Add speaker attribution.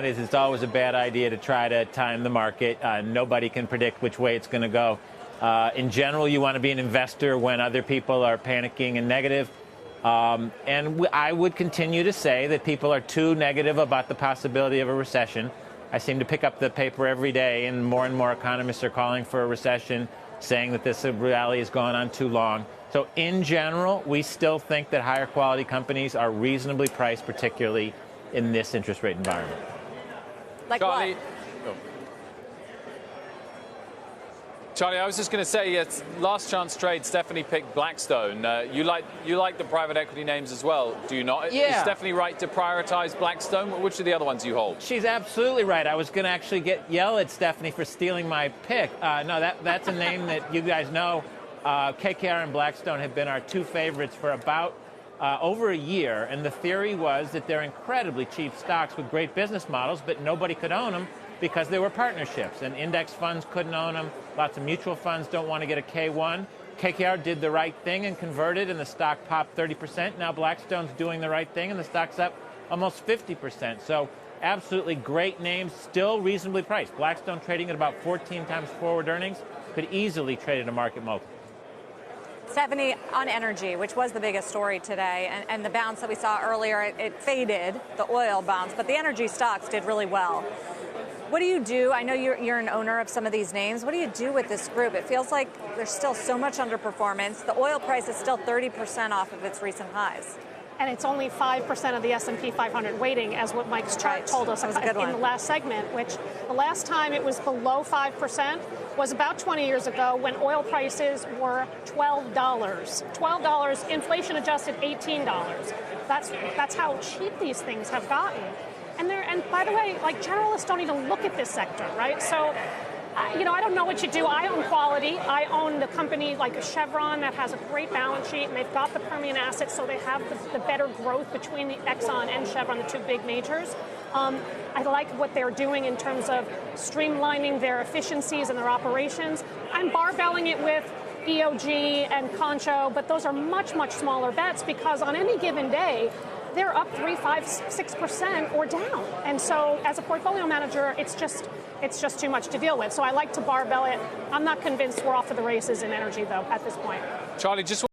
Speaker 1: is it's always a bad idea to try to time the market. Nobody can predict which way it's going to go. In general, you want to be an investor when other people are panicking and negative. I would continue to say that people are too negative about the possibility of a recession. I seem to pick up the paper every day, and more economists are calling for a recession, saying that this rally has gone on too long. So in general, we still think that higher quality companies are reasonably priced, particularly in this interest rate environment.
Speaker 2: Like
Speaker 3: Charlie,
Speaker 2: what?
Speaker 3: Charlie, I was just going to say, yes, last chance trade, Stephanie picked Blackstone. You like the private equity names as well, do you not?
Speaker 1: Yeah.
Speaker 3: Is Stephanie right to prioritize Blackstone? Which are the other ones you hold?
Speaker 1: She's absolutely right. I was going to actually yell at Stephanie for stealing my pick. No, that's a name that you guys know. KKR and Blackstone have been our two favorites for about over a year, and the theory was that they're incredibly cheap stocks with great business models, but nobody could own them because they were partnerships, and index funds couldn't own them. Lots of mutual funds don't want to get a K1. KKR did the right thing and converted, and the stock popped 30%. Now Blackstone's doing the right thing, and the stock's up almost 50%. So absolutely great names, still reasonably priced. Blackstone trading at about 14 times forward earnings, could easily trade at a market multiple.
Speaker 2: Stephanie, on energy, which was the biggest story today, and the bounce that we saw earlier, it faded, the oil bounce, but the energy stocks did really well. What do you do? I know you're an owner of some of these names. What do you do with this group? It feels like there's still so much underperformance. The oil price is still 30% off of its recent highs.
Speaker 4: And it's only 5% of the S&P 500 weighting, as what Mike's chart told us in the last segment, which the last time it was below 5% was about 20 years ago when oil prices were $12. $12, inflation adjusted $18. That's how cheap these things have gotten. And by the way, like, generalists don't even look at this sector, right? So, I don't know what you do. I own Quality. I own the company like a Chevron that has a great balance sheet, and they've got the Permian assets, so they have the better growth between the Exxon and Chevron, the two big majors. I like what they're doing in terms of streamlining their efficiencies and their operations. I'm barbelling it with EOG and Concho, but those are much, much smaller bets because on any given day, they're up 3, 5, 6% or down. And so as a portfolio manager, it's just too much to deal with. So I like to barbell it. I'm not convinced we're off to the races in energy, though, at this point.
Speaker 3: Charlie, just